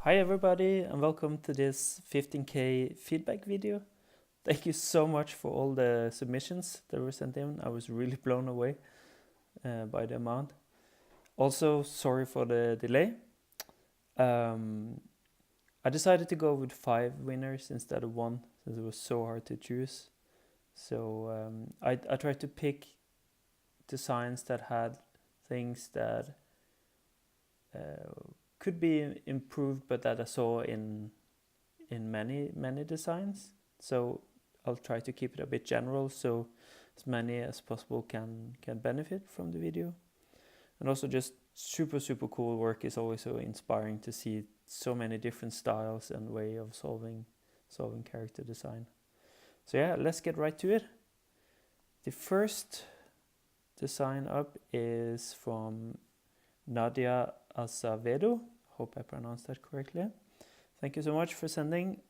Hi everybody and welcome to this 15K feedback video. Thank you so much for all the submissions that were sent in. I was really blown away by the amount. Also, sorry for the delay. I decided to go with 5 winners instead of 1 since it was so hard to choose. So I tried to pick designs that had things that could be improved, but that I saw in many designs. So I'll try to keep it a bit general so as many as possible can benefit from the video. And also just super cool work. Is always so inspiring to see so many different styles and way of solving character design. So yeah, let's get right to it. The first design up is from Nadia Acevedo. Hope I pronounced that correctly. Thank you so much for sending.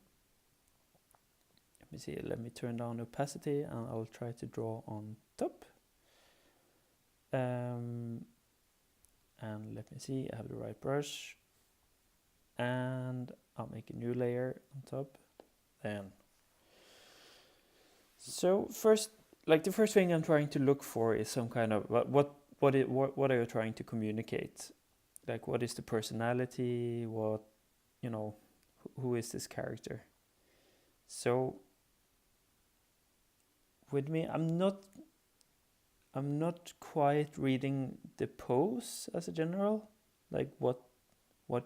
Let me turn down opacity and I'll try to draw on top. And let me see, I have the right brush. And I'll make a new layer on top. Then. So first, the first thing I'm trying to look for is some kind of, what are you trying to communicate? Like, what is the personality? What, who is this character? So with me, I'm not quite reading the pose as a general, like what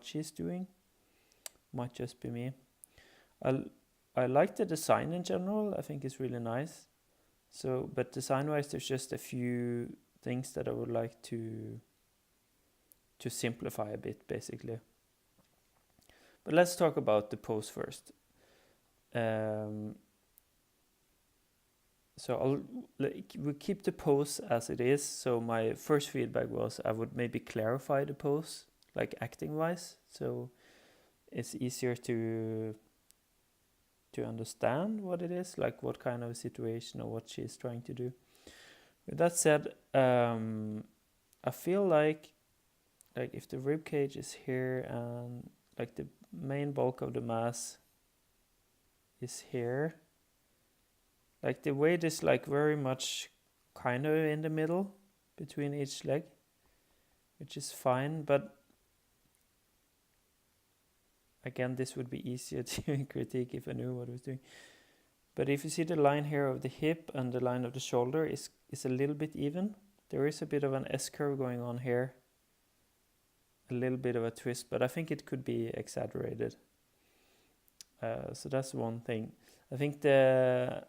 she's doing. Might just be me. I like the design in general. I think it's really nice. So, but design-wise, there's just a few things that I would like to simplify a bit, basically. But let's talk about the pose first. So we'll keep the pose as it is. So my first feedback was I would maybe clarify the pose, like acting-wise, so it's easier to understand what it is, like what kind of a situation or what she's trying to do. With that said, I feel like if the rib cage is here and like the main bulk of the mass is here, like the weight is like very much kind of in the middle between each leg, which is fine, but again, this would be easier to critique if I knew what I was doing. But if you see the line here of the hip and the line of the shoulder is a little bit even. There is a bit of an S-curve going on here. A little bit of a twist, but I think it could be exaggerated. So that's one thing. I think the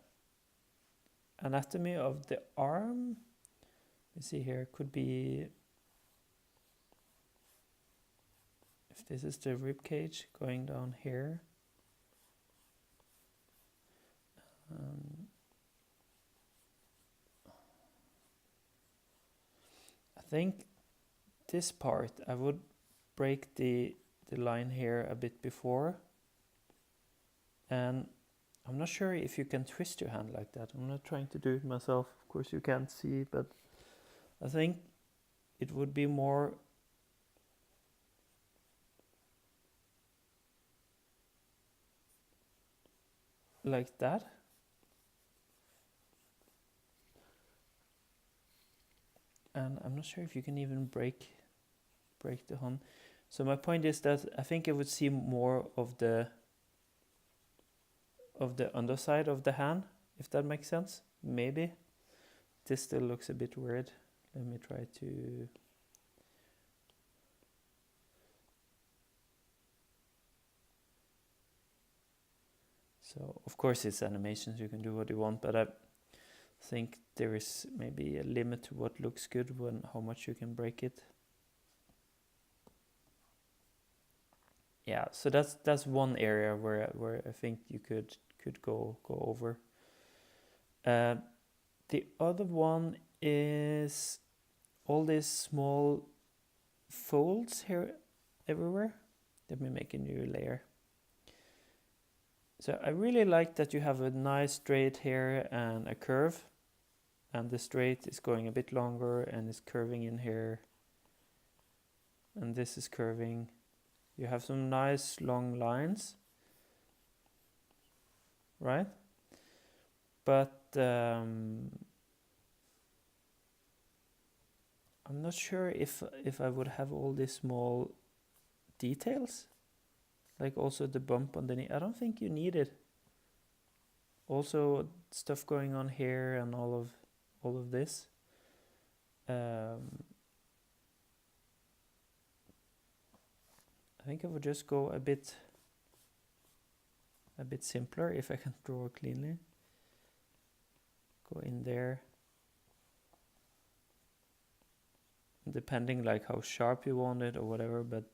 anatomy of the arm, you see here, could be, if this is the rib cage going down here. I think this part, I would break the line here a bit before. And I'm not sure if you can twist your hand like that. I'm not trying to do it myself. Of course you can't see, but I think it would be more like that. And I'm not sure if you can even break the hand. So my point is that I think I would see more of the underside of the hand, if that makes sense. Maybe. This still looks a bit weird. Let me try to... So, of course it's animations, you can do what you want, but I think there is maybe a limit to what looks good when how much you can break it. Yeah, so that's one area where I think you could go over. The other one is all these small folds here everywhere. Let me make a new layer. So I really like that you have a nice straight here and a curve, and the straight is going a bit longer and is curving in here, and this is curving. You have some nice long lines, right? But I'm not sure if I would have all these small details, like also the bump underneath. I don't think you need it. Also stuff going on here and all of this. I think I would just go a bit simpler if I can draw cleanly. Go in there. Depending like how sharp you want it or whatever, but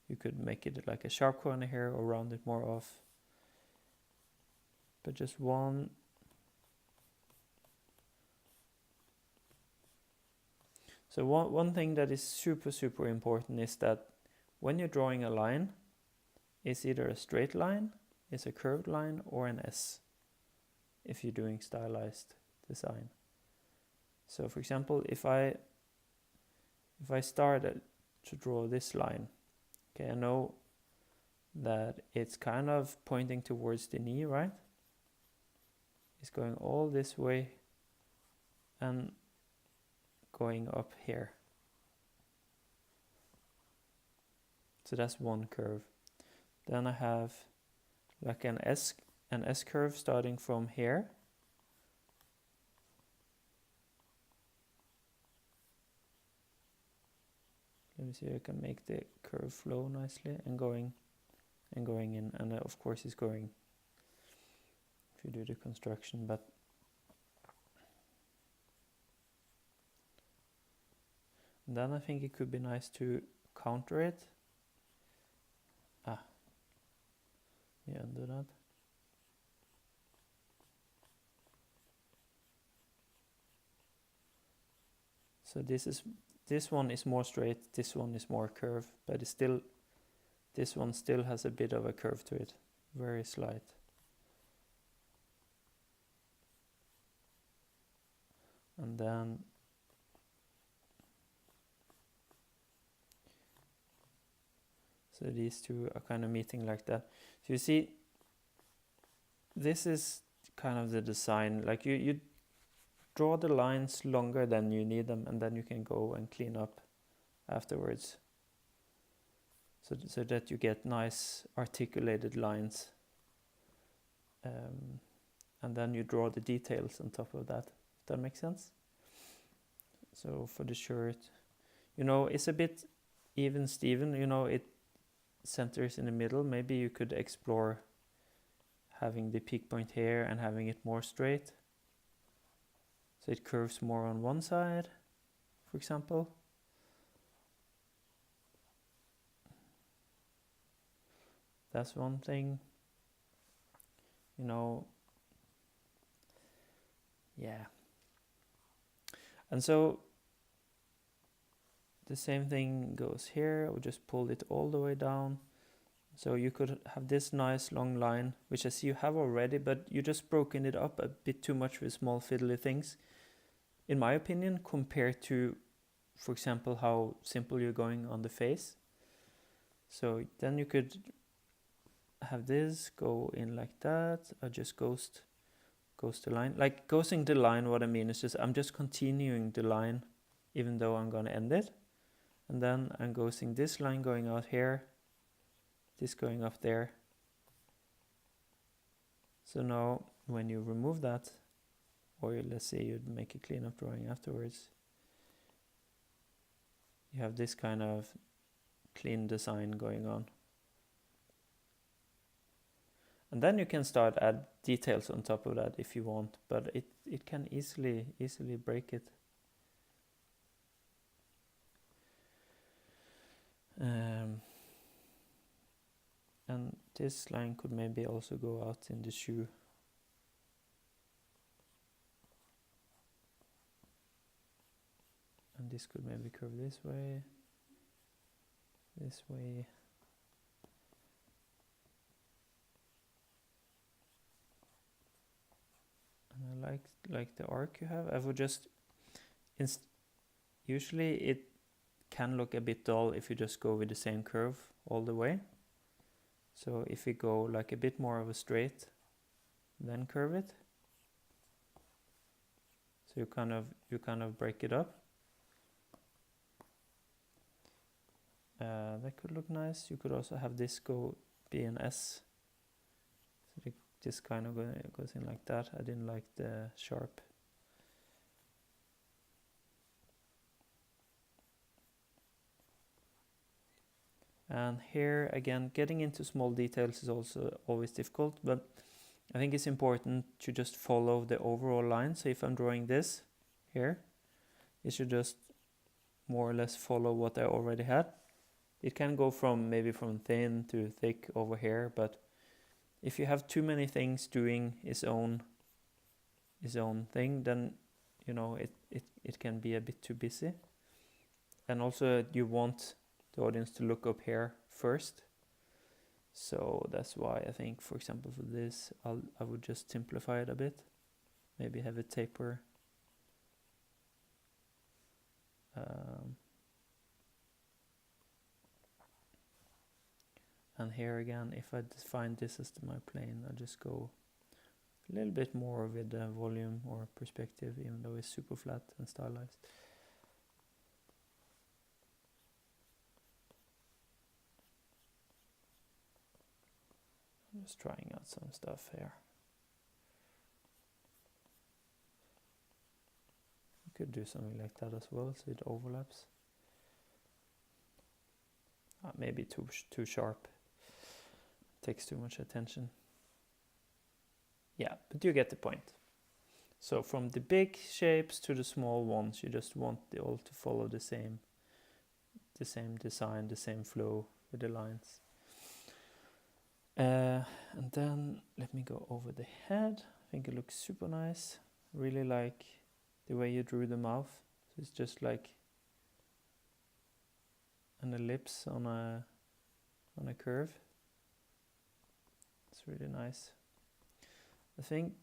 you could make it like a sharp corner here or round it more off. But just one. So one thing that is super important is that when you're drawing a line, it's either a straight line, it's a curved line, or an S if you're doing stylized design. So for example, if I started to draw this line, okay, I know that it's kind of pointing towards the knee, right? It's going all this way and going up here. So that's one curve. Then I have like an S curve starting from here. Let me see if I can make the curve flow nicely and going in, and of course it's going if you do the construction, but then I think it could be nice to counter it. Yeah, undo that. So this one is more straight, this one is more curved, but it's still, this one still has a bit of a curve to it, very slight. And then so these two are kind of meeting like that. So you see, this is kind of the design, like you draw the lines longer than you need them, and then you can go and clean up afterwards. So that you get nice articulated lines. And then you draw the details on top of that. If that makes sense? So for the shirt, it's a bit even Steven, it centers in the middle. Maybe you could explore having the peak point here and having it more straight. So it curves more on one side, for example. That's one thing. Yeah. And so the same thing goes here. We just pulled it all the way down. So you could have this nice long line, which I see you have already, but you just broken it up a bit too much with small fiddly things, in my opinion, compared to, for example, how simple you're going on the face. So then you could have this go in like that, or just ghost the line. Like ghosting the line, what I mean is I'm just continuing the line even though I'm going to end it. And then I'm ghosting this line going out here, this going up there. So now when you remove that, or let's say you'd make a cleanup drawing afterwards, you have this kind of clean design going on. And then you can start add details on top of that if you want, but it can easily break it. And this line could maybe also go out in the shoe. And this could maybe curve this way. And I like the arc you have. I would just, usually it can look a bit dull if you just go with the same curve all the way. So if we go like a bit more of a straight, then curve it. So you kind of break it up. That could look nice. You could also have this be an S. So it just kind of goes in like that. I didn't like the sharp. And here again, getting into small details is also always difficult, but I think it's important to just follow the overall line. So if I'm drawing this here, it should just more or less follow what I already had. It can go maybe from thin to thick over here, but if you have too many things doing its own thing, then you know it can be a bit too busy. And also you want the audience to look up here first. So that's why I think, for example, for this, I would just simplify it a bit. Maybe have a taper. And here again, if I define this as my plane, I'll just go a little bit more with the volume or perspective, even though it's super flat and stylized. I'm just trying out some stuff here. You could do something like that as well, so it overlaps. Maybe too sharp. Takes too much attention. Yeah, but you get the point. So from the big shapes to the small ones, you just want they all to follow the same design, the same flow with the lines. And then let me go over the head. I think it looks super nice. Really like the way you drew the mouth. So it's just like an ellipse on a curve. It's really nice. I think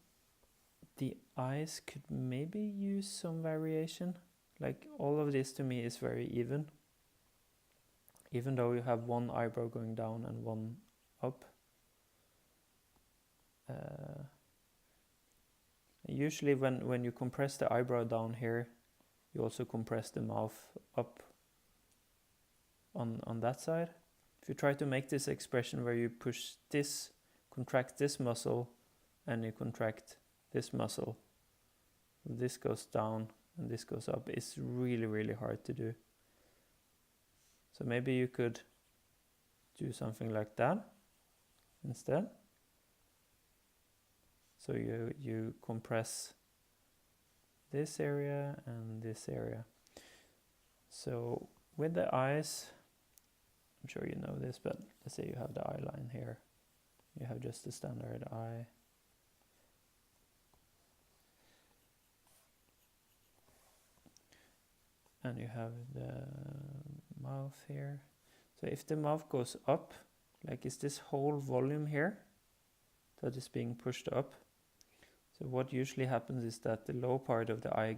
the eyes could maybe use some variation. Like all of this to me is very even. Even though you have one eyebrow going down and one up. Usually when you compress the eyebrow down here, you also compress the mouth up on that side. If you try to make this expression where you push this, contract this muscle, and you contract this muscle, this goes down and this goes up, it's really, really hard to do. So maybe you could do something like that instead. So you compress this area and this area. So with the eyes, I'm sure you know this, but let's say you have the eye line here. You have just the standard eye. And you have the mouth here. So if the mouth goes up, like is this whole volume here that is being pushed up? So what usually happens is that the low part of the eye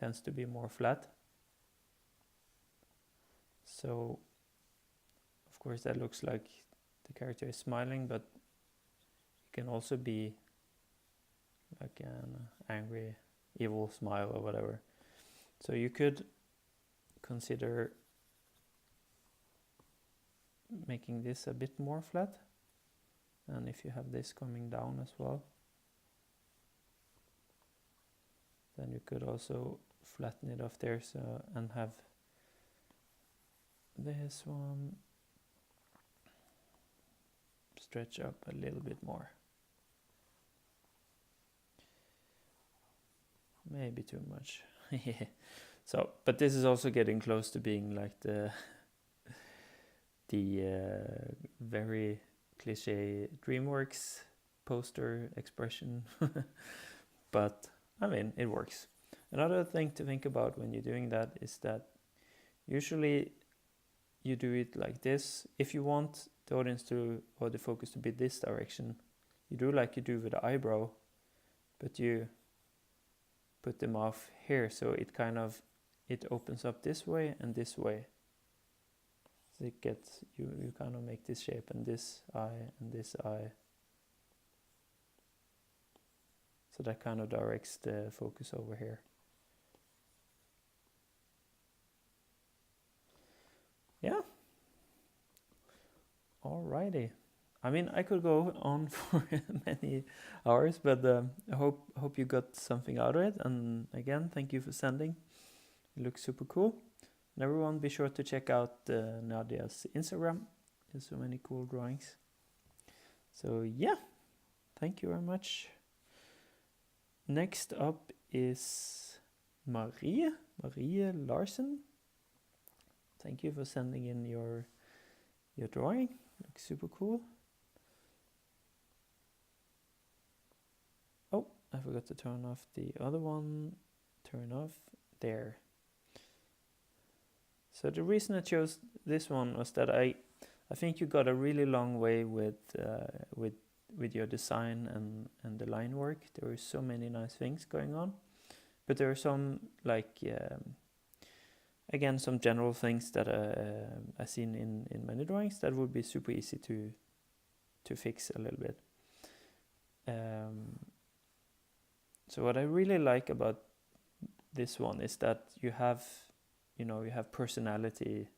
tends to be more flat. So of course that looks like the character is smiling, but it can also be like an angry, evil smile or whatever. So you could consider making this a bit more flat. And if you have this coming down as well, then you could also flatten it off there, so and have this one stretch up a little bit more. Maybe too much. So, but this is also getting close to being like the very cliche DreamWorks poster expression. But I mean, it works. Another thing to think about when you're doing that is that usually you do it like this. If you want the audience or the focus to be this direction, you do like you do with the eyebrow, but you put the mouth here, so it opens up this way and this way. it gets, you kind of make this shape and this eye and this eye. So that kind of directs the focus over here. Yeah. Alrighty. I mean, I could go on for many hours, but I hope you got something out of it. And again, thank you for sending. It looks super cool. And everyone, be sure to check out Nadia's Instagram. There's so many cool drawings. So yeah, thank you very much. Next up is Maria Larson. Thank you for sending in your drawing. Looks super cool. Oh, I forgot to turn off the other one. Turn off there. So the reason I chose this one was that I think you got a really long way with your design and the line work. There are so many nice things going on, but there are some like again some general things that I've seen in many drawings that would be super easy to fix a little bit. So what I really like about this one is that you have personality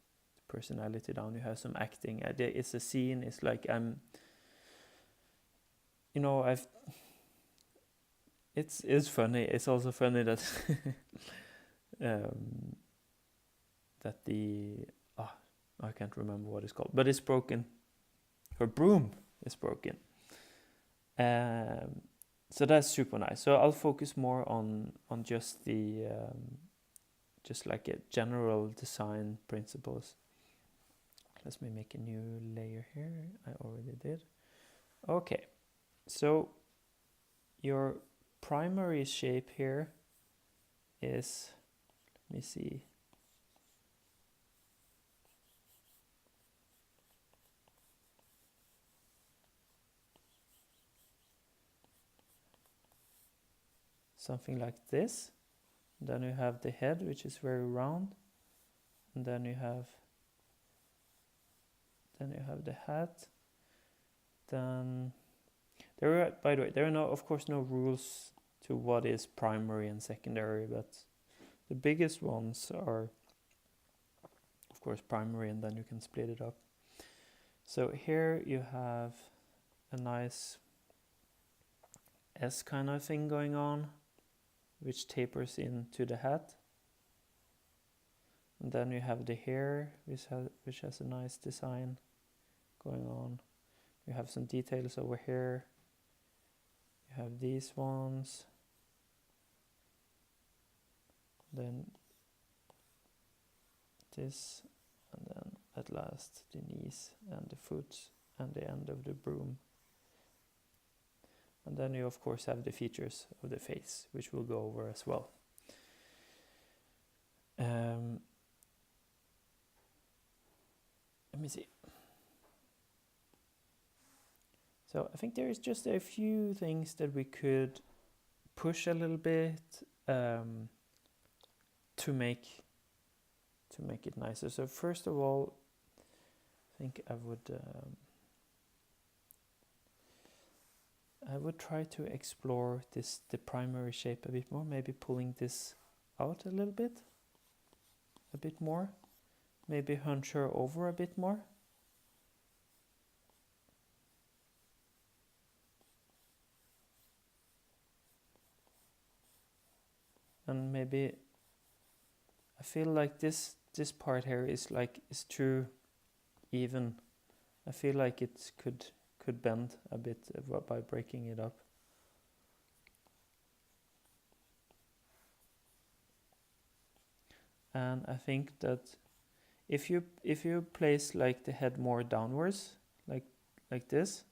down. You have some acting. It's a scene. It's like it's funny. It's also funny that that I can't remember what it's called, but it's broken. Her broom is broken. So that's super nice. So I'll focus more on just the just like a general design principles. Let me make a new layer here. I already did. Okay, so your primary shape here is, let me see. Something like this. Then you have the head, which is very round, and then you have the hat. Then there are, by the way, there are of course no rules to what is primary and secondary, but the biggest ones are of course primary, and then you can split it up. So here you have a nice S kind of thing going on, which tapers into the hat. And then you have the hair, which has a nice design going on. You have some details over here. You have these ones. Then this, and then at last the knees and the foot and the end of the broom. And then you of course have the features of the face, which we'll go over as well. Let me see. So I think there is just a few things that we could push a little bit to make it nicer. So first of all, I think I would try to explore the primary shape a bit more, maybe pulling this out a little bit, a bit more, maybe hunch her over a bit more. And maybe I feel like this part here is too even. I feel like it could bend a bit by breaking it up. And I think that if you place like the head more downwards, like this,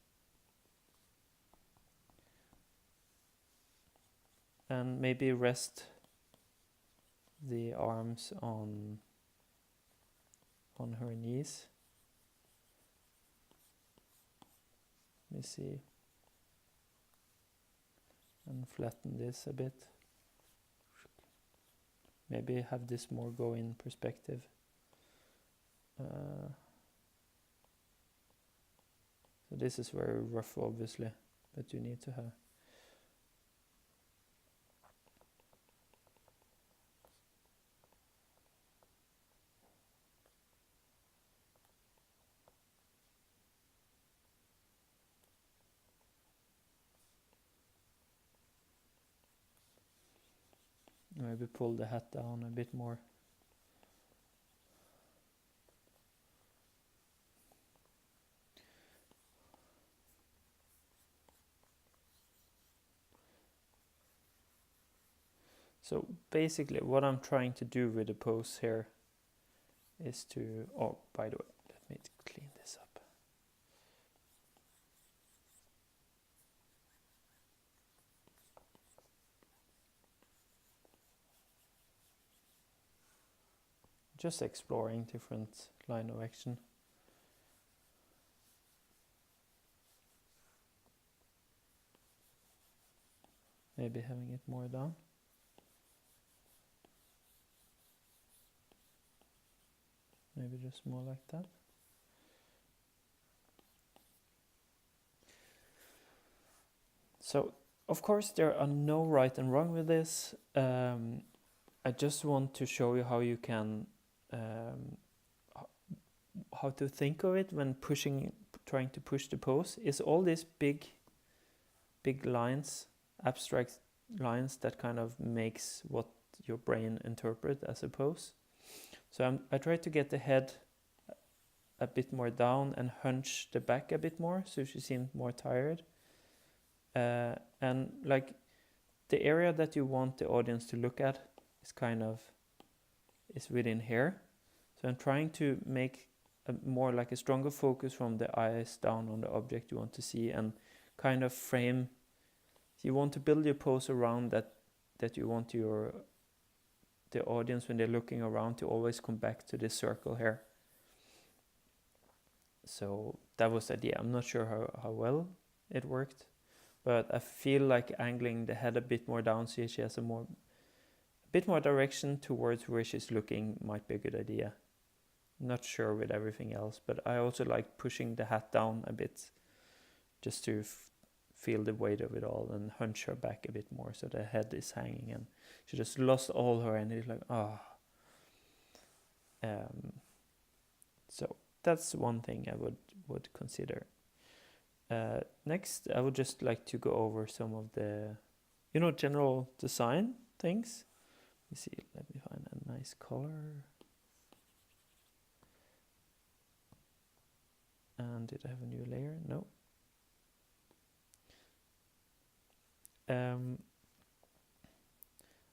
and maybe rest the arms on her knees. Let me see. And flatten this a bit. Maybe have this more go in perspective. So this is very rough, obviously, but you need to have. Maybe pull the hat down a bit more. So basically what I'm trying to do with the pose here is to, oh, by the way, let me clean this up. Just exploring different line of action. Maybe having it more down. Maybe just more like that. So, of course, there are no right and wrong with this. I just want to show you how you can, how to think of it when trying to push the pose. Is all these big lines, abstract lines that kind of makes what your brain interpret as a pose. So I try to get the head a bit more down and hunch the back a bit more so she seems more tired. And like the area that you want the audience to look at is within here. So I'm trying to make more like a stronger focus from the eyes down on the object you want to see, and kind of frame. You want to build your pose around that you want the audience, when they're looking around, to always come back to this circle here. So that was the idea. I'm not sure how well it worked, but I feel like angling the head a bit more down so she has a bit more direction towards where she's looking might be a good idea. Not sure with everything else, but I also like pushing the hat down a bit just to feel the weight of it all and hunch her back a bit more so the head is hanging and she just lost all her energy, like, so that's one thing I would consider. Next, I would just like to go over some of the, general design things. Let me see, let me find a nice color. And did I have a new layer? No.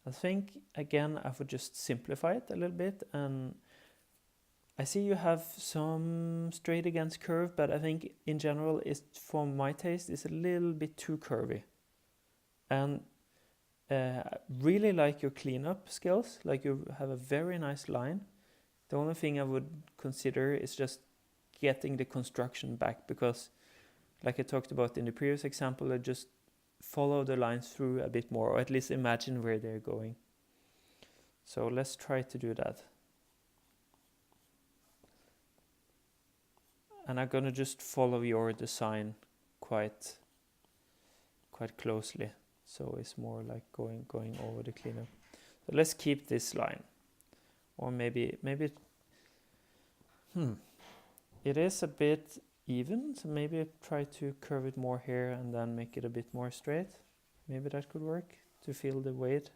I think, again, I would just simplify it a little bit. And I see you have some straight against curve, but I think in general, for my taste, it's a little bit too curvy. And really like your cleanup skills, like you have a very nice line. The only thing I would consider is just getting the construction back, because like I talked about in the previous example, I just follow the lines through a bit more, or at least imagine where they're going. So let's try to do that. And I'm gonna just follow your design quite closely. So it's more like going over the cleanup. So let's keep this line. Or maybe it is a bit even, so maybe try to curve it more here and then make it a bit more straight. Maybe that could work to feel the weight.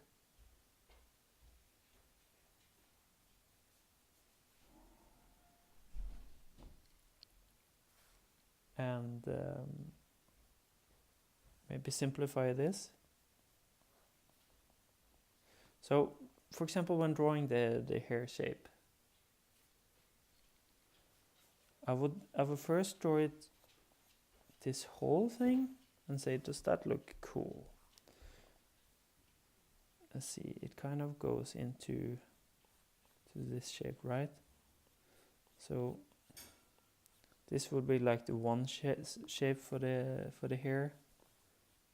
And maybe simplify this. So, for example, when drawing the hair shape, I would first draw it, this whole thing, and say, does that look cool? Let's see, it kind of goes into this shape, right? So this would be like the one shape for the hair,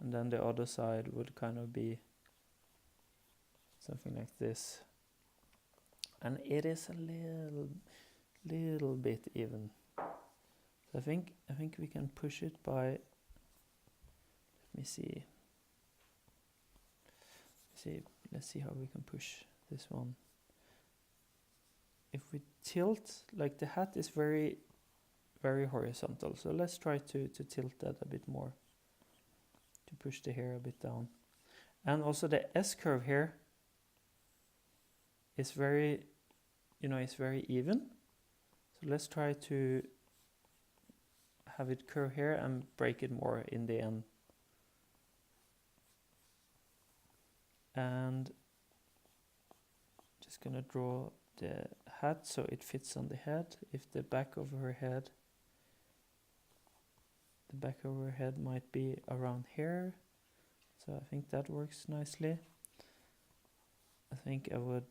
and then the other side would kind of be something like this. And it is a little bit even. So I think we can push it by, let me see. Let's see how we can push this one. If we tilt, like the hat is very, very horizontal. So let's try to tilt that a bit more, to push the hair a bit down. And also the S curve here is very, it's very even. So let's try to have it curve here and break it more in the end. And just gonna draw the hat so it fits on the head. If the back of her head, might be around here. So I think that works nicely. I think I would,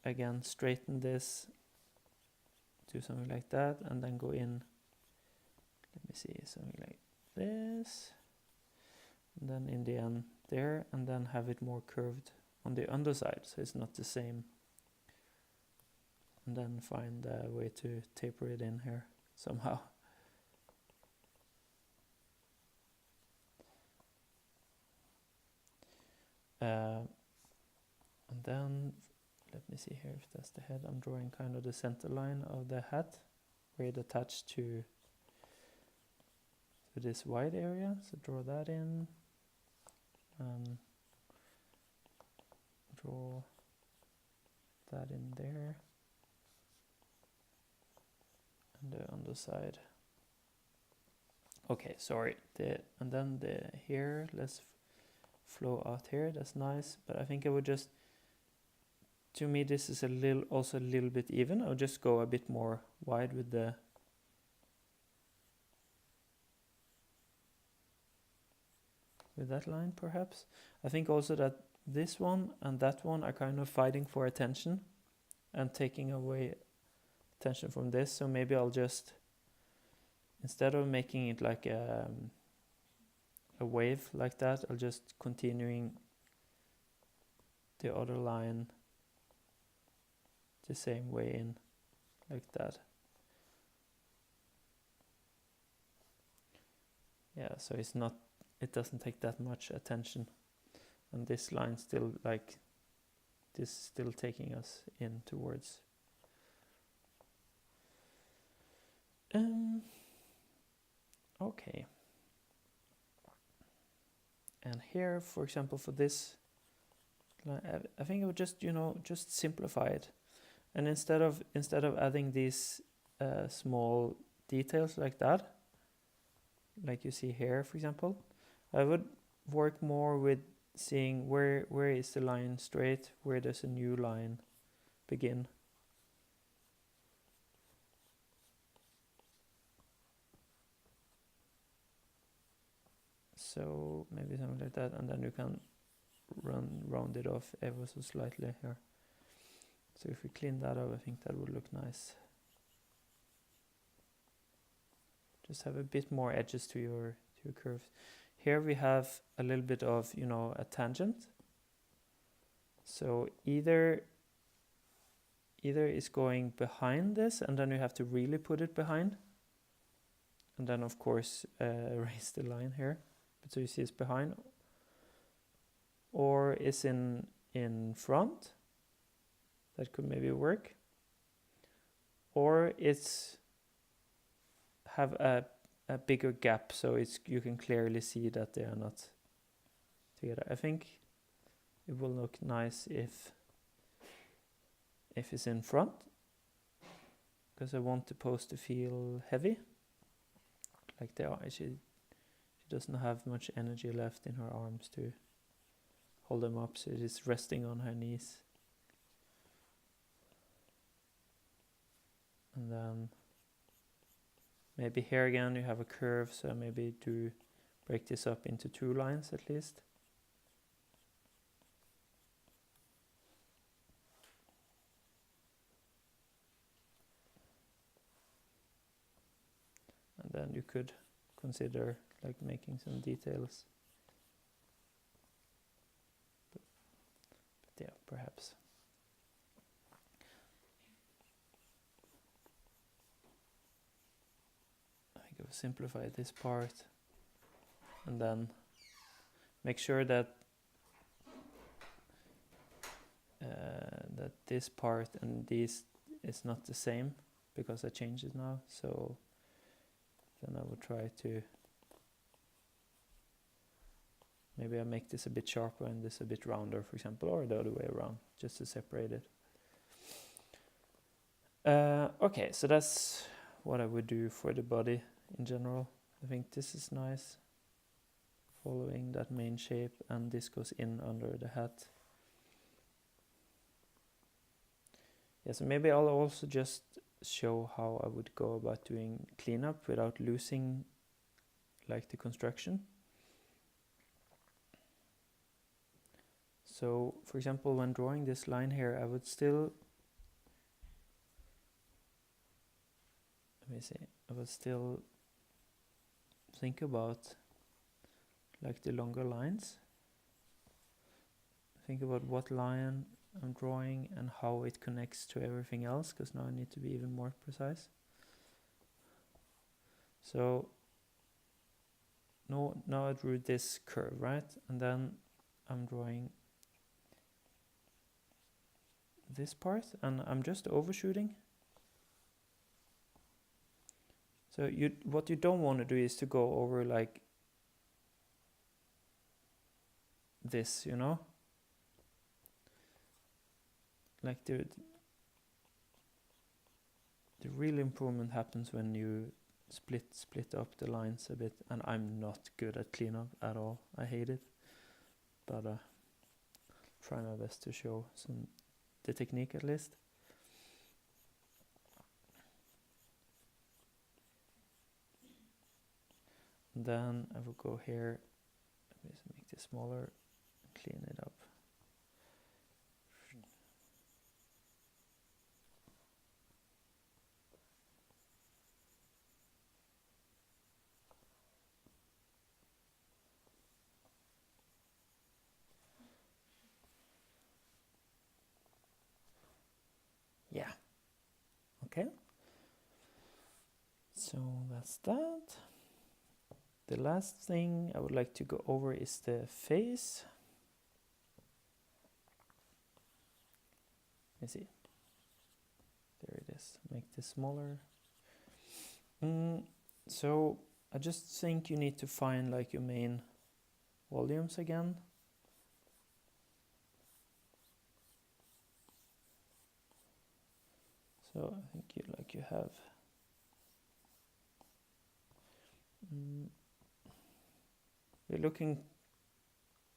again, straighten this, do something like that, and then go in, let me see, something like this. And then in the end there, and then have it more curved on the underside, so it's not the same. And then find a way to taper it in here somehow. And then, let me see here if that's the head. I'm drawing kind of the center line of the hat, where it attached to this wide area. So draw that in, and draw that in there, and the underside. Okay, sorry. And then the hair, let's flow out here. That's nice, but I think I would just, to me this is also a little bit even. I'll just go a bit more wide with that line perhaps. I think also that this one and that one are kind of fighting for attention and taking away attention from this. So maybe I'll just, instead of making it like a wave like that, I'll just continuing the other line the same way in, like that. Yeah, so it doesn't take that much attention, and this line still, like this, still taking us in towards. Okay. And here, for example, for this, I think I would just, just simplify it. And instead of adding these small details like that, like you see here, for example, I would work more with seeing where is the line straight, where does a new line begin. So maybe something like that, and then you can round it off ever so slightly here. So if we clean that up, I think that would look nice. Just have a bit more edges to your curves. Here we have a little bit of, a tangent. So either it's going behind this, and then you have to really put it behind. And then of course erase the line here. But so you see it's behind. Or it's in front. That could maybe work. Or it's have a bigger gap, so you can clearly see that they are not together. I think it will look nice if it's in front, because I want the pose to feel heavy, like they are. She doesn't have much energy left in her arms to hold them up, so it is resting on her knees. And then maybe here again you have a curve, so maybe do break this up into 2 lines at least. And then you could consider like making some details. But yeah, perhaps. think I'll simplify this part, and then make sure that that this part and this is not the same, because I changed it now. So then I will try to, maybe I make this a bit sharper and this a bit rounder, for example, or the other way around, just to separate it. Okay, so that's what I would do for the body in general. I think this is nice, following that main shape, and this goes in under the hat. Yeah, so maybe I'll also just show how I would go about doing cleanup without losing like the construction. So for example, when drawing this line here, I would still, let me see, I would still think about like the longer lines. Think about what line I'm drawing and how it connects to everything else, because now I need to be even more precise. So now I drew this curve, right? And then I'm drawing this part, and I'm just overshooting. So what you don't want to do is to go over like this, you know? Like the real improvement happens when you split up the lines a bit, and I'm not good at cleanup at all. I hate it, but try my best to show the technique at least. And then I will go here, let me make this smaller, clean it up. Yeah, okay. So that's that. The last thing I would like to go over is the face. Let me see. There it is. Make this smaller. So I just think you need to find like your main volumes again. So I think you have you're looking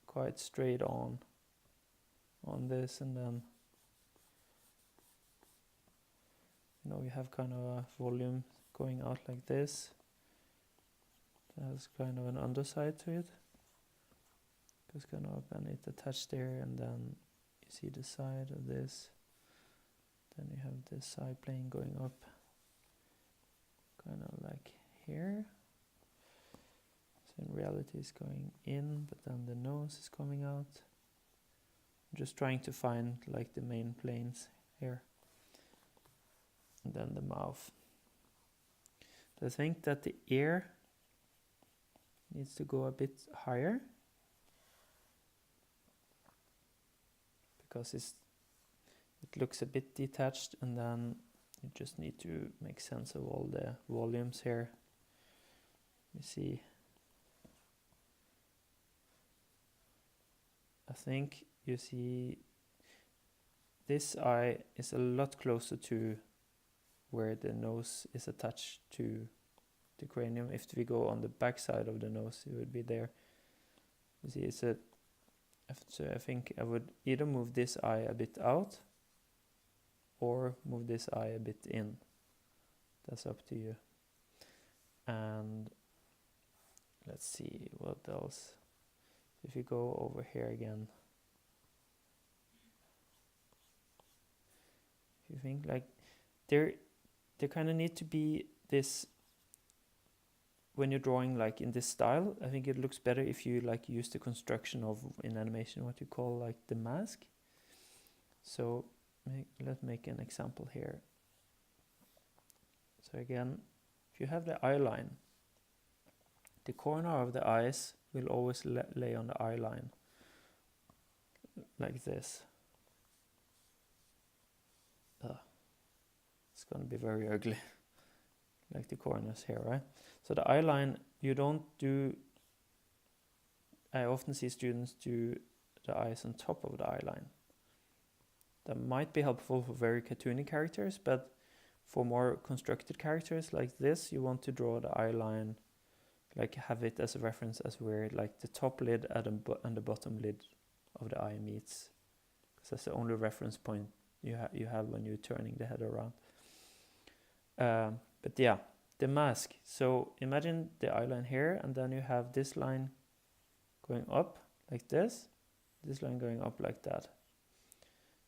quite straight on this, and then you have kind of a volume going out like this. It has kind of an underside to it. Goes kind of up and it attached there, and then you see the side of this. Then you have this side plane going up, kind of like here. So in reality it's going in, but then the nose is coming out. I'm just trying to find like the main planes here. And then the mouth. So I think that the ear needs to go a bit higher, because it looks a bit detached, and then you just need to make sense of all the volumes here. You see, I think you see this eye is a lot closer to where the nose is attached to the cranium. If we go on the back side of the nose, it would be there. You see, so I think I would either move this eye a bit out or move this eye a bit in. That's up to you. And let's see what else. If you go over here again, if you think like there kind of need to be this, when you're drawing like in this style, I think it looks better if you like use the construction of, in animation, what you call like the mask. So let's make an example here. So again, if you have the eye line, the corner of the eyes will always lay on the eye line, like this. It's going to be very ugly, like the corners here, right? So the eye line, you don't do, I often see students do the eyes on top of the eye line. That might be helpful for very cartoony characters, but for more constructed characters like this, you want to draw the eye line, like have it as a reference as where like the top lid and the bottom lid of the eye meets, because that's the only reference point you have when you're turning the head around. But yeah, the mask. So imagine the eye line here, and then you have this line going up like this line going up like that.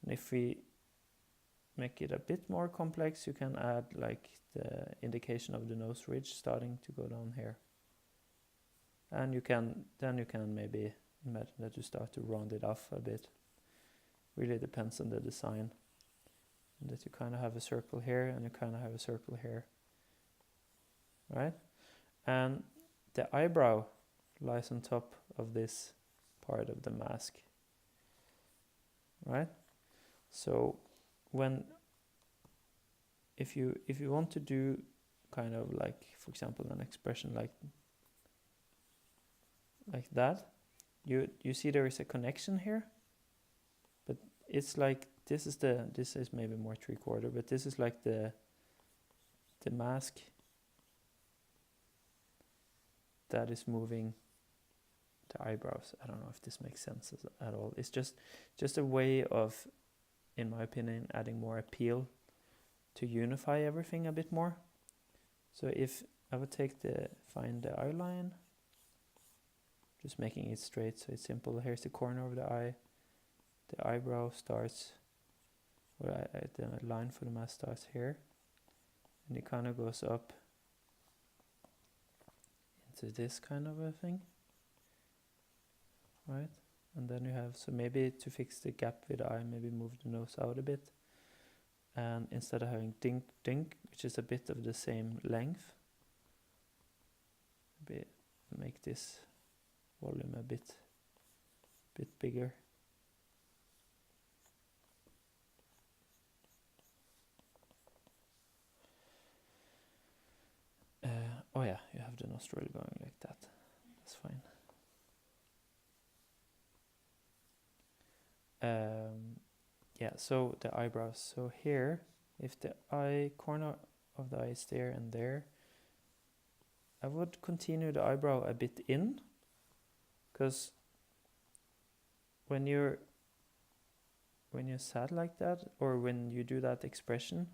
And if we make it a bit more complex, you can add like the indication of the nose ridge starting to go down here. And you can maybe imagine that you start to round it off a bit. Really depends on the design. And that you kind of have a circle here and you kind of have a circle here. Right? And the eyebrow lies on top of this part of the mask. Right? So if you want to do kind of like, for example, an expression like that, you see there is a connection here, but it's like this is maybe more 3/4, but this is like the mask that is moving the eyebrows. I don't know if this makes sense at all. It's just a way of, in my opinion, adding more appeal to unify everything a bit more. So if I would find the eye line, just making it straight so it's simple. Here's the corner of the eye. The eyebrow starts, the line for the mask starts here, and it kind of goes up into this kind of a thing, right? And then you have, so maybe to fix the gap with the eye, maybe move the nose out a bit, and instead of having dink dink, which is a bit of the same length, maybe make this volume a bit bigger. Oh yeah, you have the nostril going like that. That's fine. Yeah, so the eyebrows. So here, if the corner of the eye is there and there, I would continue the eyebrow a bit in, because when you're sad like that, or when you do that expression,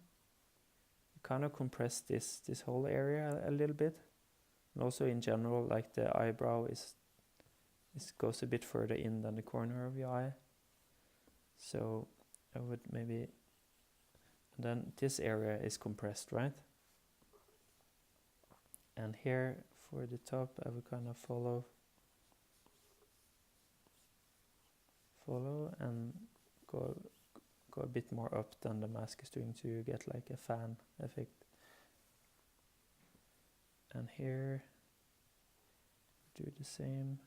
you kind of compress this whole area a little bit. And also in general, like the eyebrow goes a bit further in than the corner of your eye. So I would maybe, and then this area is compressed, right? And here for the top, I would kind of follow and go a bit more up than the mask is doing, so you get like a fan effect. And here, do the same.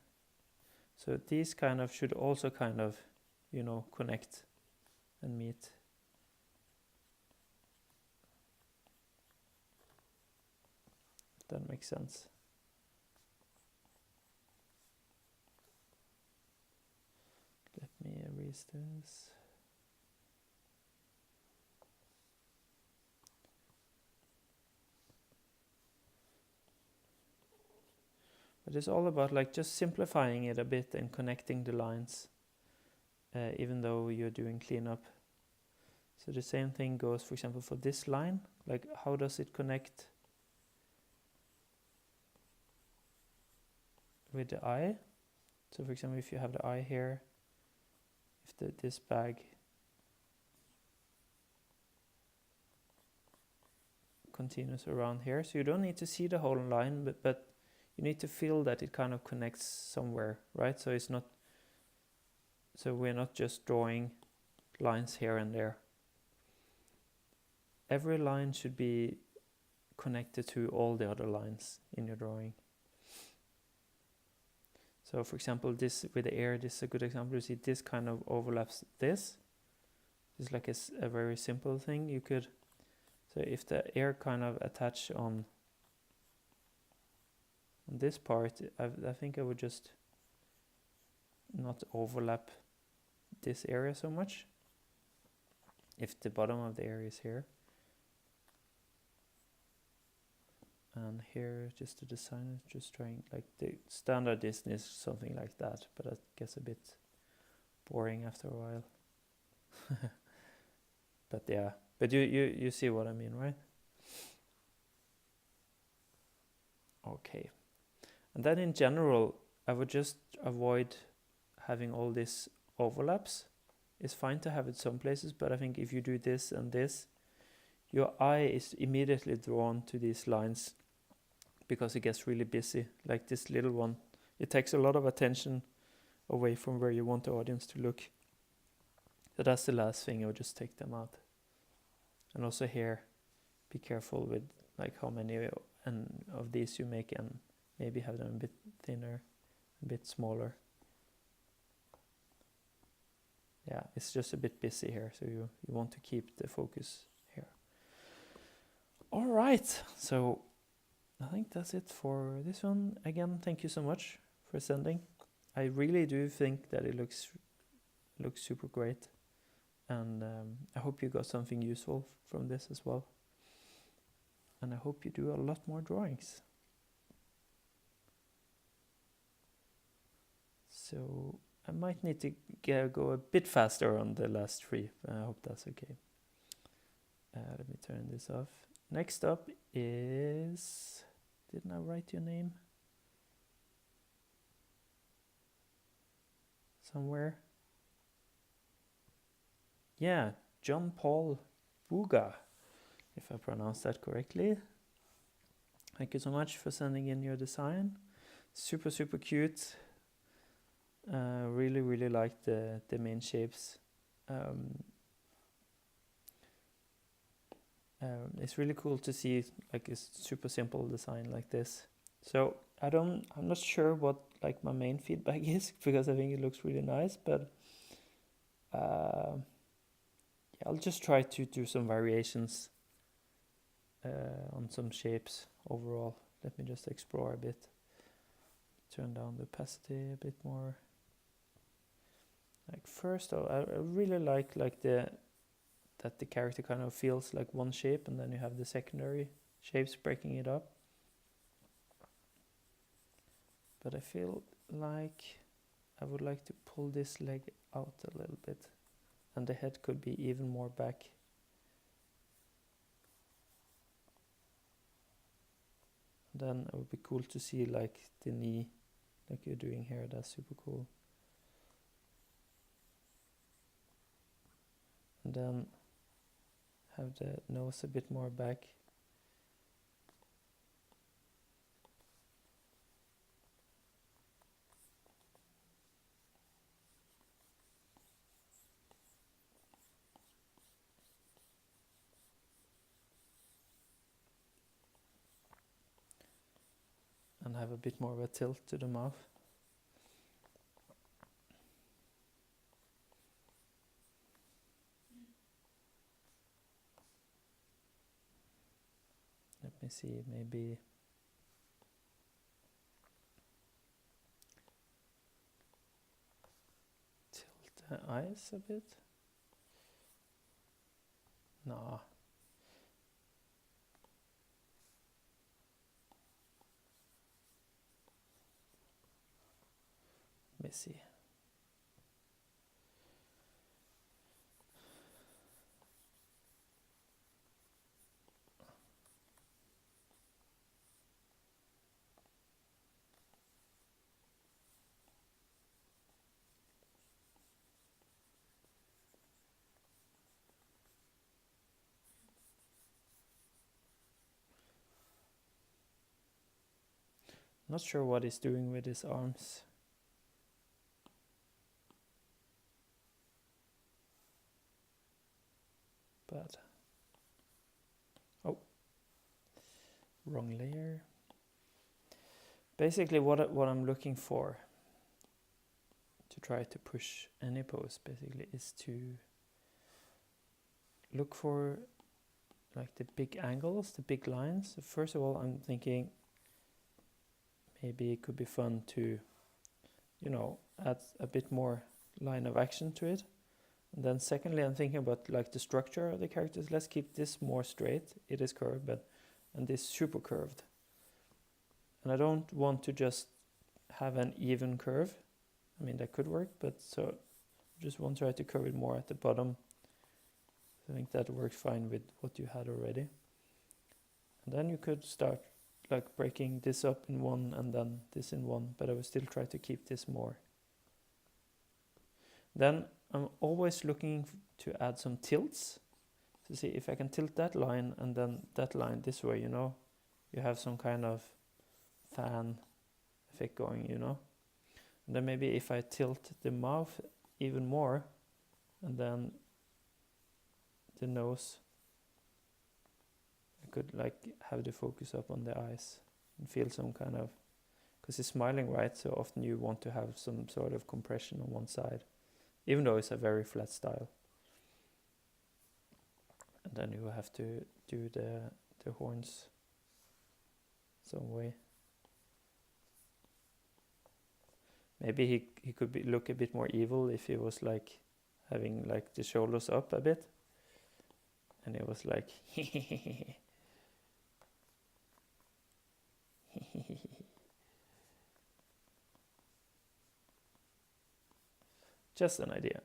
So these kind of should also kind of, connect and meet. That makes sense. Let me erase this. But it's all about like just simplifying it a bit and connecting the lines, even though you're doing cleanup. So the same thing goes, for example, for this line. Like, how does it connect with the eye? So for example, if you have the eye here, if this bag continues around here, so you don't need to see the whole line, but you need to feel that it kind of connects somewhere, right? So we're not just drawing lines here and there. Every line should be connected to all the other lines in your drawing. So for example, this with the air, this is a good example. You see this kind of overlaps this. It's like a very simple thing. You could, so if the air kind of attach on this part, I think I would just not overlap this area so much. If the bottom of the area is here. And here, just the design is just trying, like the standard Disney is something like that, but that gets a bit boring after a while. But yeah, but you see what I mean, right? Okay. And then in general, I would just avoid having all these overlaps. It's fine to have it some places, but I think if you do this and this, your eye is immediately drawn to these lines because it gets really busy. Like this little one, it takes a lot of attention away from where you want the audience to look. So that's the last thing. I'll just take them out. And also here, be careful with like how many of these you make, and maybe have them a bit thinner, a bit smaller. Yeah, it's just a bit busy here, so you want to keep the focus here. All right, so I think that's it for this one. Again, thank you so much for sending. I really do think that it looks super great, and I hope you got something useful from this as well. And I hope you do a lot more drawings. So I might need to go a bit faster on the last three. I hope that's okay. Let me turn this off. Next up is... Didn't I write your name? Somewhere? Yeah, John Paul Booga, if I pronounced that correctly. Thank you so much for sending in your design. Super, super cute. Really, really like the main shapes. It's really cool to see like a super simple design like this. So I'm not sure what like my main feedback is, because I think it looks really nice, but yeah, I'll just try to do some variations on some shapes overall. Let me just explore a bit. Turn down the opacity a bit more. Like first, I really like that the character kind of feels like one shape, and then you have the secondary shapes breaking it up. But I feel like I would like to pull this leg out a little bit, and the head could be even more back. Then it would be cool to see like the knee, like you're doing here. That's super cool. And then have the nose a bit more back. And have a bit more of a tilt to the mouth. Let me see, maybe tilt the eyes a bit. No. Let me see. Not sure what he's doing with his arms. But oh, wrong layer. Basically what I'm looking for to try to push any pose basically is to look for like the big angles, the big lines. So first of all, I'm thinking maybe it could be fun to, you know, add a bit more line of action to it. And then secondly, I'm thinking about like the structure of the characters. Let's keep this more straight. It is curved, and this super curved. And I don't want to just have an even curve. I mean, that could work, but so I just want to try to curve it more at the bottom. I think that works fine with what you had already. And then you could start like breaking this up in one and then this in one, but I will still try to keep this more. Then I'm always looking to add some tilts to see if I can tilt that line and then that line this way, you know. You have some kind of fan effect going, you know. And then maybe if I tilt the mouth even more and then the nose, I could like have the focus up on the eyes and feel some kind of, because he's smiling, right? So often you want to have some sort of compression on one side, even though it's a very flat style. And then you have to do the horns some way. Maybe he could look a bit more evil if he was like having like the shoulders up a bit. And it was like, just an idea.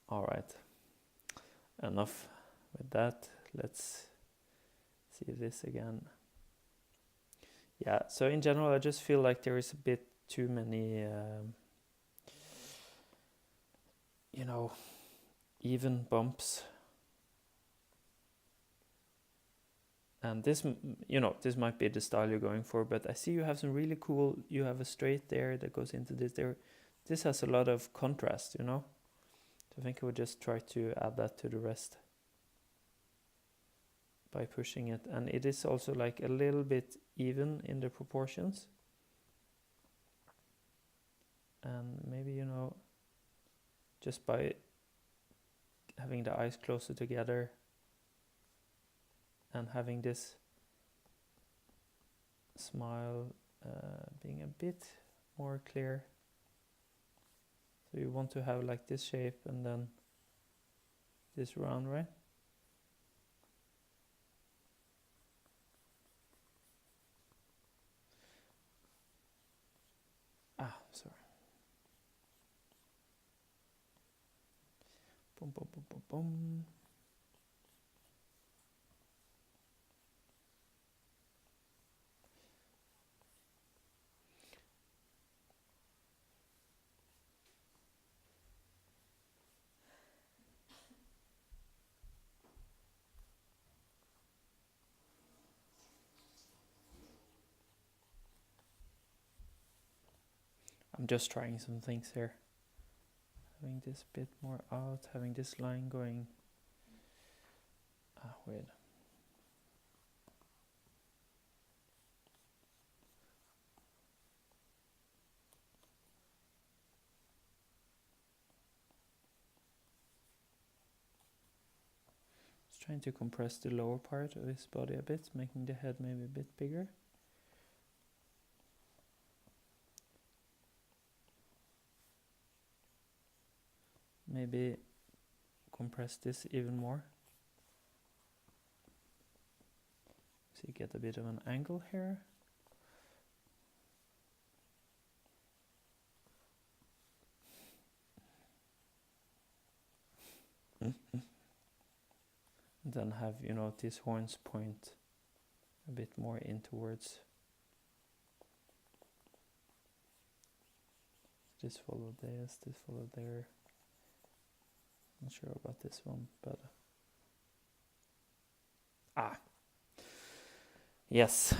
All right, enough with that. Let's see this again. Yeah, so in general, I just feel like there is a bit too many, you know, even bumps. And this, you know, this might be the style you're going for, but I see you have some really cool, you have a straight there that goes into this there. This has a lot of contrast, you know. So I think I would just try to add that to the rest by pushing it. And it is also like a little bit even in the proportions. And maybe, you know, just by having the eyes closer together and having this smile being a bit more clear. So you want to have like this shape and then this round, right? Sorry. Boom, boom, boom, boom, boom. I'm just trying some things here. Having this bit more out, having this line going. Weird. Just trying to compress the lower part of his body a bit, making the head maybe a bit bigger. Maybe compress this even more. So you get a bit of an angle here. And then have, you know, these horns point a bit more in towards. This followed this followed there. Not sure about this one, but yes.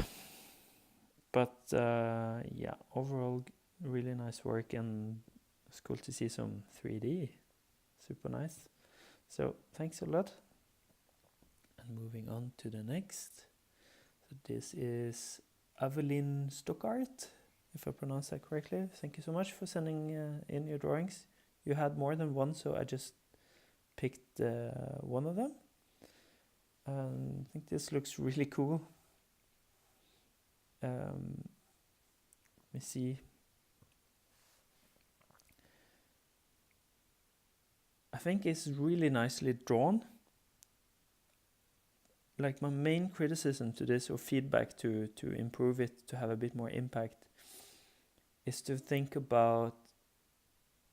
But yeah, overall really nice work, and it's cool to see some 3D. Super nice. So thanks a lot. And moving on to the next. this is Aveline Stockart, if I pronounce that correctly. Thank you so much for sending in your drawings. You had more than one, so I just picked one of them. I think this looks really cool. Let me see. I think it's really nicely drawn. Like my main criticism to this, or feedback to improve it, to have a bit more impact, is to think about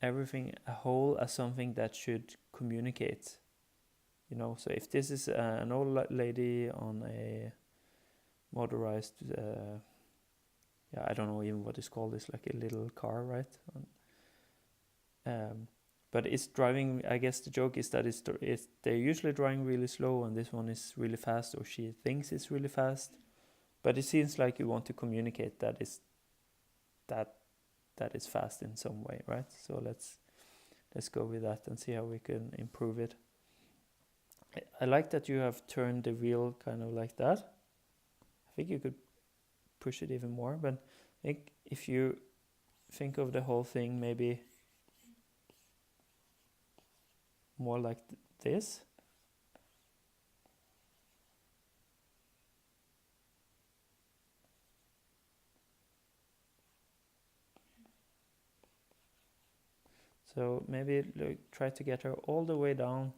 everything a whole as something that should communicate. You know, so if this is an old lady on a motorized, I don't know even what it's called. It's like a little car, right? But it's driving. I guess the joke is that they're usually driving really slow, and this one is really fast, or she thinks it's really fast. But it seems like you want to communicate that is fast in some way, right? So let's go with that and see how we can improve it. I like that you have turned the wheel kind of like that. I think you could push it even more, but I think if you think of the whole thing maybe more like this. So maybe try to get her all the way down.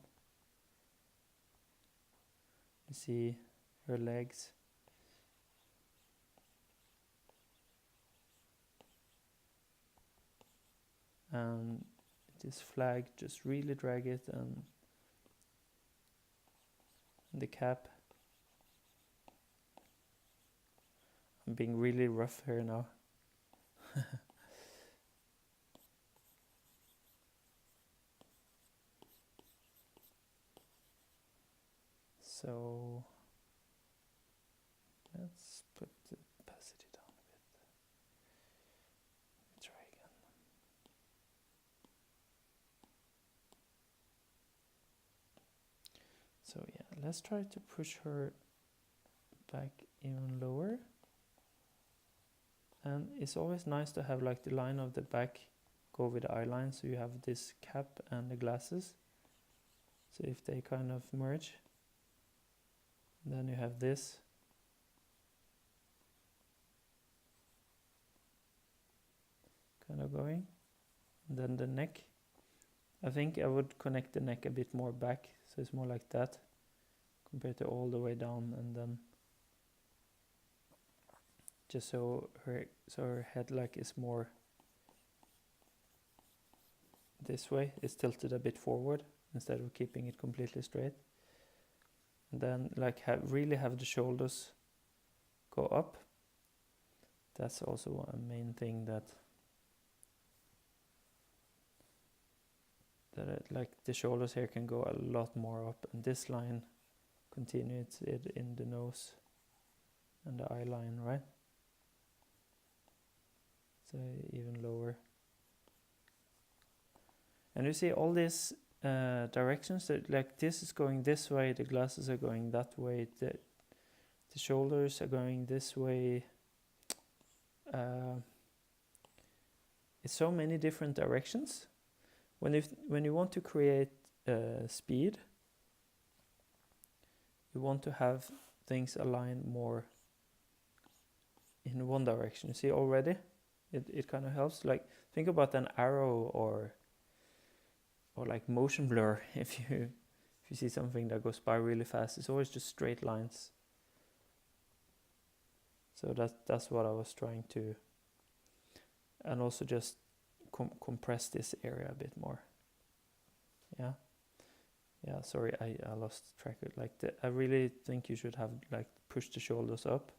You see her legs. And this flag, just really drag it, and the cap. I'm being really rough here now. So let's put the opacity down a bit. Let me try again. So yeah, let's try to push her back even lower. And it's always nice to have like the line of the back go with the eye line, so you have this cap and the glasses. So if they kind of merge, then you have this. Kind of going. And then the neck. I think I would connect the neck a bit more back, so it's more like that, compared to all the way down, and then just so her head like is more this way. It's tilted a bit forward instead of keeping it completely straight. And then like really have the shoulders go up. That's also a main thing that like the shoulders here can go a lot more up, and this line continues it in the nose and the eye line, right? So even lower. And you see all these directions, that like this is going this way, the glasses are going that way, the shoulders are going this way. It's so many different directions. When you want to create speed, you want to have things align more in one direction. You see already, it kind of helps. Like think about an arrow or like motion blur. If you see something that goes by really fast, it's always just straight lines. So that's what I was trying to, and also just compress this area a bit more. Yeah, sorry, I lost track of it. I really think you should have like push the shoulders up.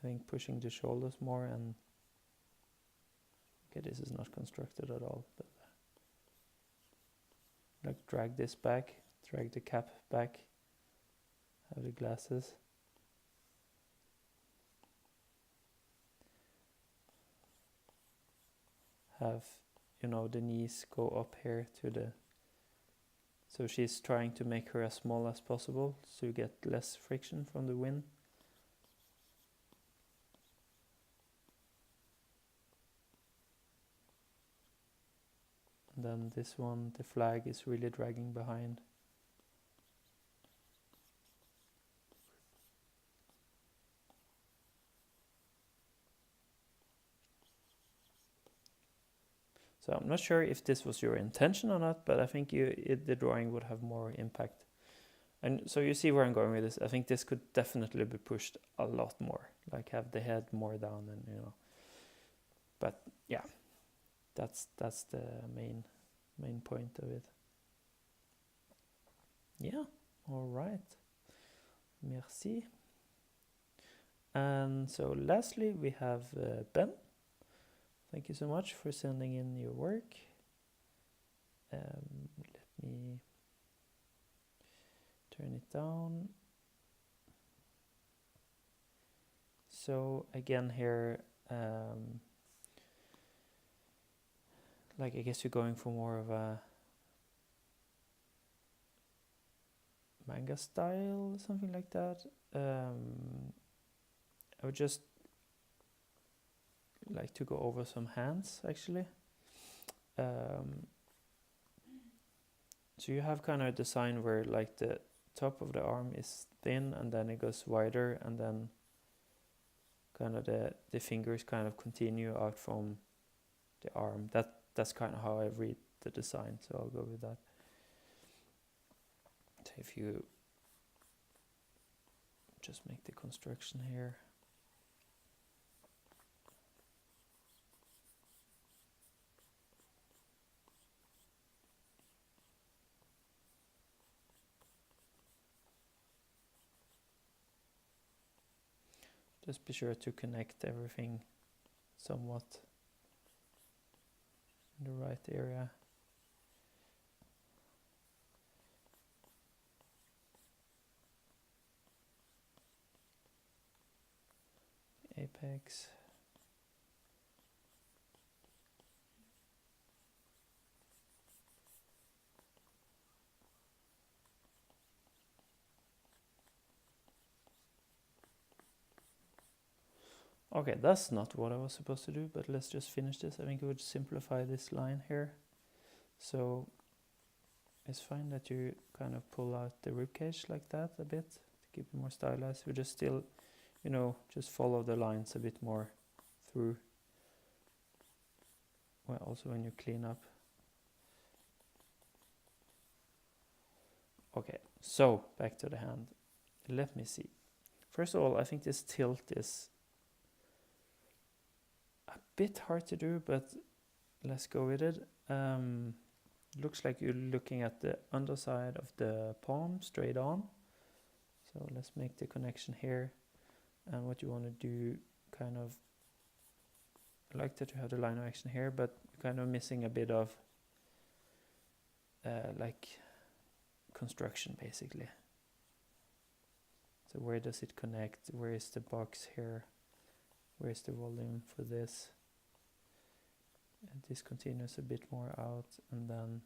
I think pushing the shoulders more, and okay, this is not constructed at all, but like drag this back, drag the cap back, have the glasses. have, you know, the knees go up here to the, so she's trying to make her as small as possible to get less friction from the wind. And then this one, the flag is really dragging behind. So I'm not sure if this was your intention or not, but I think the drawing would have more impact. And so you see where I'm going with this. I think this could definitely be pushed a lot more, like have the head more down and, you know. But yeah, that's the main point of it. Yeah, all right. Merci. And so lastly, we have Ben. Thank you so much for sending in your work. Let me turn it down. So again here, like I guess you're going for more of a manga style, something like that. I would just like to go over some hands actually. So you have kind of a design where like the top of the arm is thin and then it goes wider, and then kind of the fingers kind of continue out from the arm. That's kind of how I read the design, so I'll go with that. So if you just make the construction here. Just be sure to connect everything somewhat in the right area. Apex. Okay, that's not what I was supposed to do, but let's just finish this. I think it would simplify this line here. So it's fine that you kind of pull out the ribcage like that a bit to keep it more stylized. We just still, you know, just follow the lines a bit more through. Well, also when you clean up. Okay, so back to the hand. Let me see. First of all, I think this tilt is a bit hard to do, but let's go with it. Looks like you're looking at the underside of the palm straight on. So let's make the connection here. And what you want to do, kind of, I like that you have the line of action here, but you're kind of missing a bit of like construction basically. So where does it connect? Where is the box here? Where is the volume for this? And this continues a bit more out and then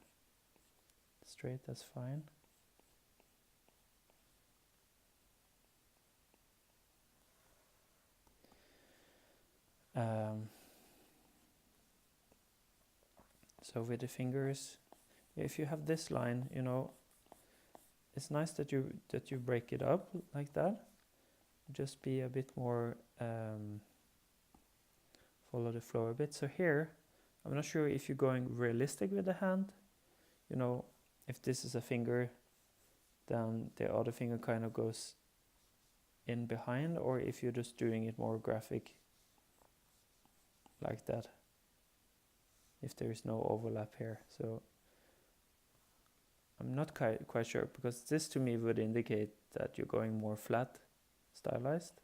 straight, that's fine. So with the fingers, if you have this line, you know, it's nice that you break it up like that. Just be a bit more follow the flow a bit. So here, I'm not sure if you're going realistic with the hand. You know, if this is a finger, then the other finger kind of goes in behind, or if you're just doing it more graphic like that, if there is no overlap here. So I'm not quite sure, because this to me would indicate that you're going more flat stylized,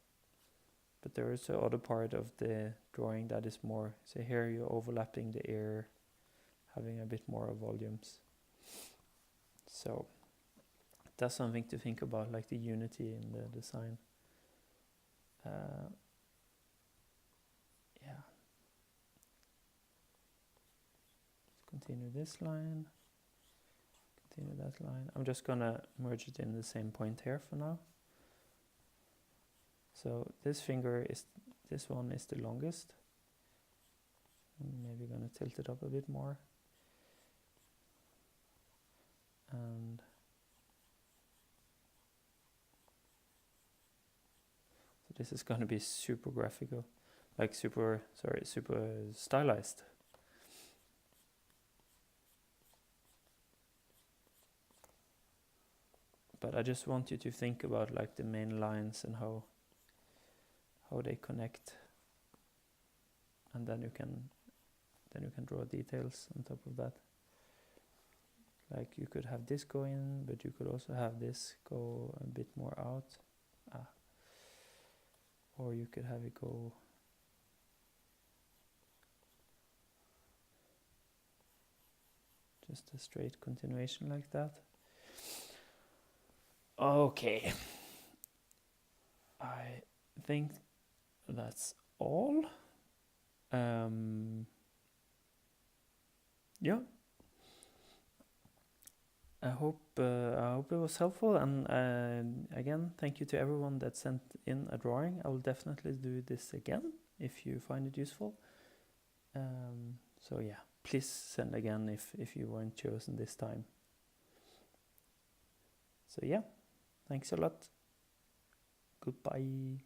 but there is a other part of the drawing that is more, so here you're overlapping the ear, having a bit more volumes. So that's something to think about, like the unity in the design. Yeah. continue this line, continue that line. I'm just gonna merge it in the same point here for now. So this one is the longest. I'm maybe gonna tilt it up a bit more. And so this is gonna be super graphical, like super stylized. But I just want you to think about like the main lines and how they connect, and then you can draw details on top of that. Like you could have this go in, but you could also have this go a bit more out. Or you could have it go just a straight continuation like that. Okay. I think that's all. Yeah. I hope it was helpful, and again, thank you to everyone that sent in a drawing. I will definitely do this again if you find it useful. So yeah, please send again if you weren't chosen this time. So yeah, thanks a lot. Goodbye.